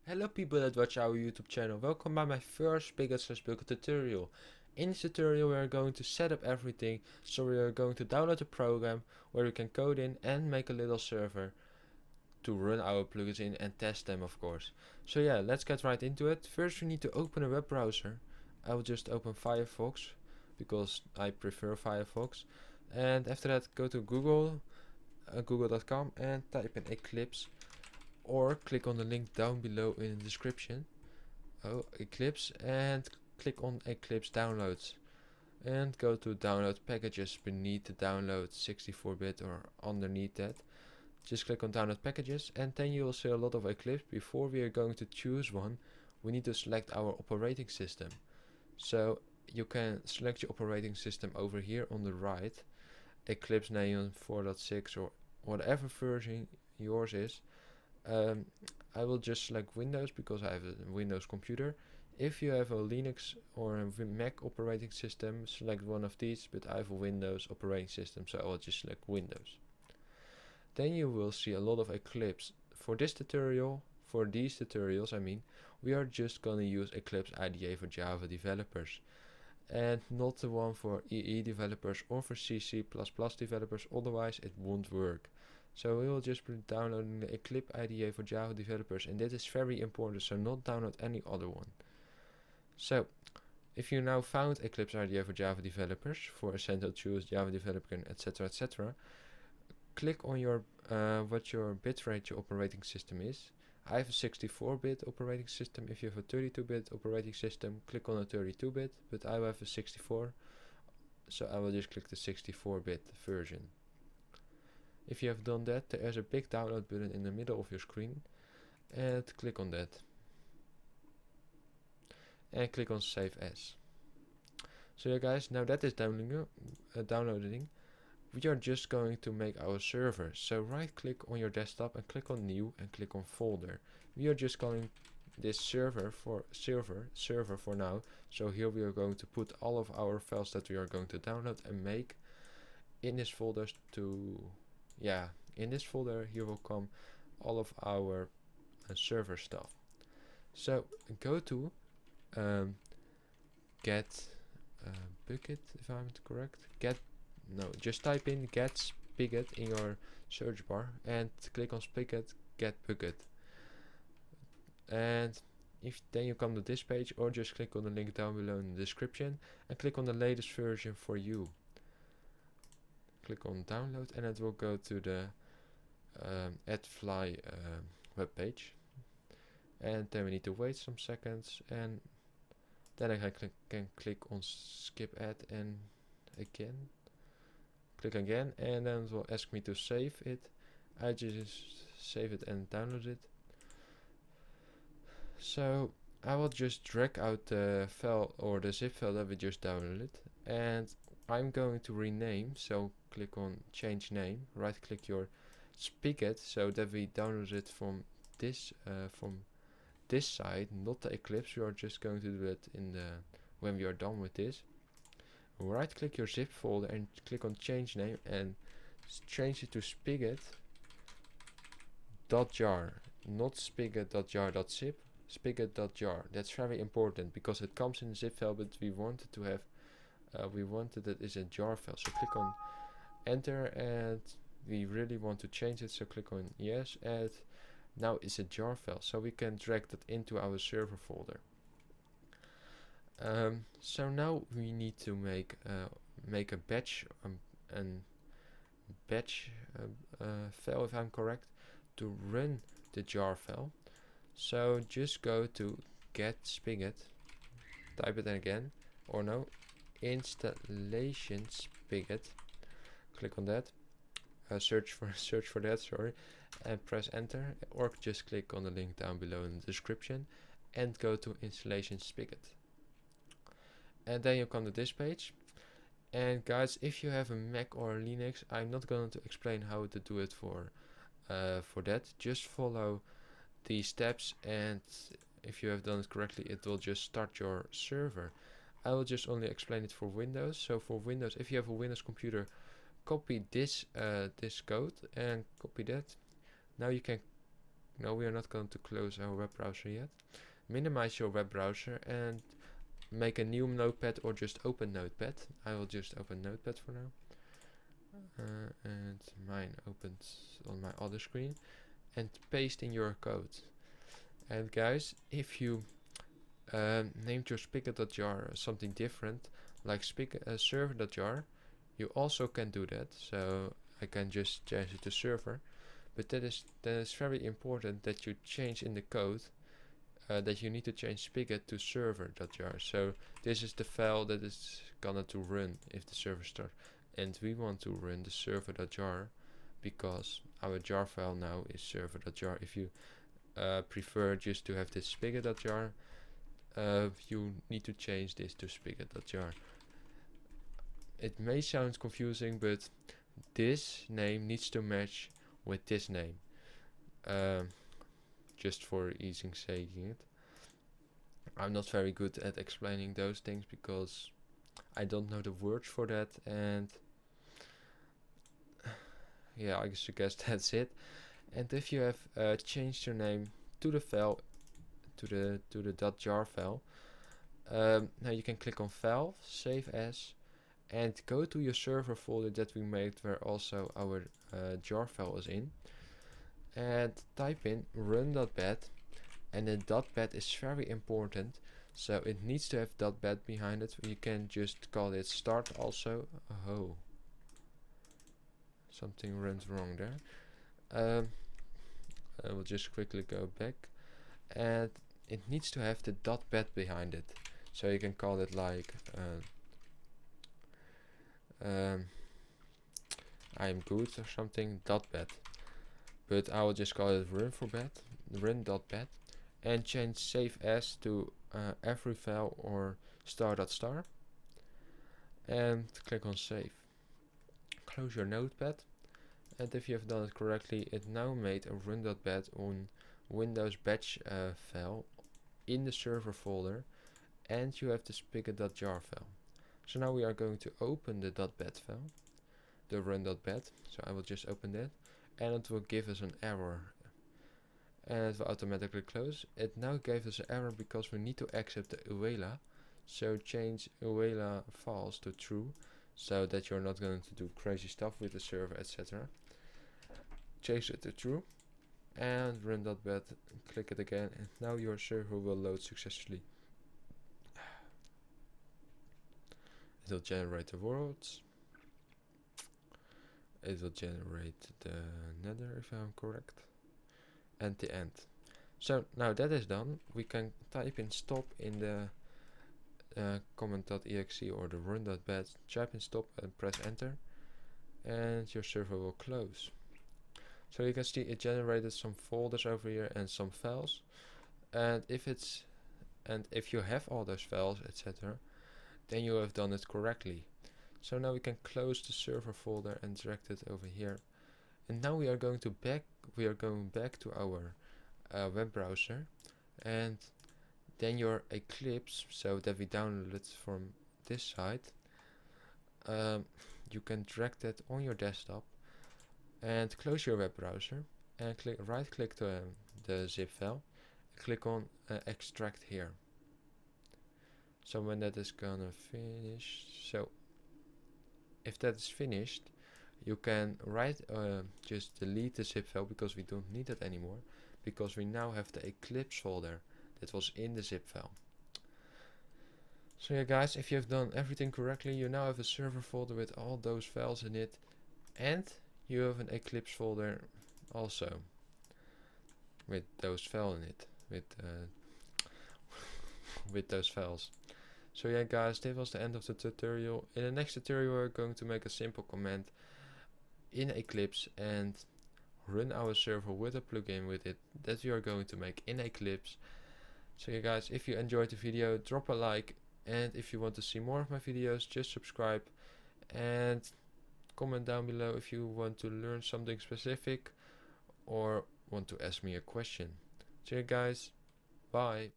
Hello people that watch our YouTube channel, welcome by my first Spigot/Bukkit tutorial. In this tutorial we are going to set up everything, so we are going to download a program where we can code in and make a little server to run our plugins in and test them, of course. So yeah, let's get right into it. First we need to open a web browser. I will just open Firefox because I prefer Firefox, and after that go to google.com and type in Eclipse, or click on the link down below in the description. Eclipse, and click on Eclipse downloads and go to download packages beneath the download 64-bit or underneath that. Just click on download packages and then you will see a lot of Eclipse. Before we are going to choose one, we need to select our operating system. So you can select your operating system over here on the right, Eclipse Neon 4.6 or whatever version yours is. I will just select Windows because I have a Windows computer. If you have a Linux or a Mac operating system, select one of these, but I have a Windows operating system, so I will just select Windows. Then you will see a lot of Eclipse. For these tutorials, I mean, we are just gonna use Eclipse IDE for Java developers, and not the one for EE developers or for C++ developers, otherwise it won't work. So we will just be downloading the Eclipse IDE for Java developers, and that is very important, so not download any other one. So if you now found Eclipse IDE for Java developers, for Essential Tools, Java Developer, etc., click on your what your bitrate your operating system is. I have a 64-bit operating system. If you have a 32-bit operating system, click on a 32-bit, but I have a 64, so I will just click the 64-bit version. If you have done that, there is a big download button in the middle of your screen, and click on that. And click on Save As. So yeah guys, now that is downloading, we are just going to make our server. So right click on your desktop and click on New and click on Folder. We are just calling this server for now. So here we are going to put all of our files that we are going to download and make in this folder in this folder here will come all of our server stuff. So go to get Bukkit, if I'm correct. Just type in get Spigot in your search bar and click on Spigot, get Bukkit. And then you come to this page, or just click on the link down below in the description and click on the latest version for you. Click on download and it will go to the AdFly web page, and then we need to wait some seconds, and then I can click on skip ad and click again, and then it will ask me to save it. I just save it and download it. So I will just drag out the file or the zip file that we just downloaded, and I'm going to rename, so click on change name, right click your Spigot, so that we download it from this side, not the Eclipse. We are just going to do it when we are done with this. Right click your zip folder and click on change name and change it to spigot.jar, not spigot.jar.zip, spigot.jar. That's very important because it comes in a zip file, but we wanted to have it is a jar file. So click on enter, and we really want to change it, so click on yes, and now it's a jar file, so we can drag that into our server folder. So now we need to make a batch file, if I'm correct, to run the jar file. So just go to get Spigot, type it in again, or no, installation Spigot, click on that, search for that, sorry, and press enter, or just click on the link down below in the description and go to installation Spigot. And then you come to this page. And guys, if you have a Mac or a Linux, I'm not going to explain how to do it for that. Just follow these steps, and if you have done it correctly, it will just start your server. I will just only explain it for Windows. So for Windows, if you have a Windows computer, copy this code and copy that. Now you can no, we are not going to close our web browser yet. Minimize your web browser and make a new notepad or just open notepad. I will just open notepad for now. And mine opens on my other screen, and paste in your code. And guys, if you named your spigot.jar something different, like server.jar, you also can do that. So I can just change it to server, but that is very important that you change in the code that you need to change spigot to server.jar. So this is the file that is gonna to run if the server starts, and we want to run the server.jar because our jar file now is server.jar. If you prefer just to have this spigot.jar, you need to change this to spigot.jar. It may sound confusing, but this name needs to match with this name, just for easing saying it. I'm not very good at explaining those things because I don't know the words for that, and yeah, I guess that's it. And if you have changed your name to the file, to the .jar file, now you can click on File, Save As, and go to your server folder that we made where also our jar file is in, and type in run.bat, and the .bat is very important, so it needs to have .bat behind it. You can just call it start also. Oh, something runs wrong there. I will just quickly go back, and it needs to have the .bat behind it, so you can call it like I'm good or something .bat, but I will just call it run.bat, and change save as to every file or star.star, and click on save. Close your notepad, and if you have done it correctly, it now made a run.bat on Windows batch file in the server folder, and you have the spigot.jar file. So now we are going to open the .bat file, the run.bat. So I will just open that, and it will give us an error, and it will automatically close. It now gave us an error because we need to accept the UELA, so change UELA false to true, so that you're not going to do crazy stuff with the server, etc. Change it to true, and run.bat, click it again, and now your server will load successfully. It will generate the worlds, it will generate the nether if I'm correct, and the end. So now that is done, we can type in stop in the command.exe or the run.bat, type in stop and press enter, and your server will close. So you can see it generated some folders over here and some files, and if you have all those files, etc., then you have done it correctly. So now we can close the server folder and drag it over here, and now we are going back to our web browser, and then your eclipse, so that we downloaded from this site, you can drag that on your desktop and close your web browser, and right click the zip file, click on extract here. So when that is gonna finish, so if that is finished, you can just delete the zip file because we don't need it anymore, because we now have the eclipse folder that was in the zip file. So yeah guys, if you have done everything correctly, you now have a server folder with all those files in it, and you have an eclipse folder also with those files in it, with those files. So yeah guys, this was the end of the tutorial. In the next tutorial we're going to make a simple command in Eclipse and run our server with a plugin with it that we are going to make in Eclipse. So yeah guys, if you enjoyed the video, drop a like, and if you want to see more of my videos, just subscribe and comment down below if you want to learn something specific or want to ask me a question. So yeah guys, bye.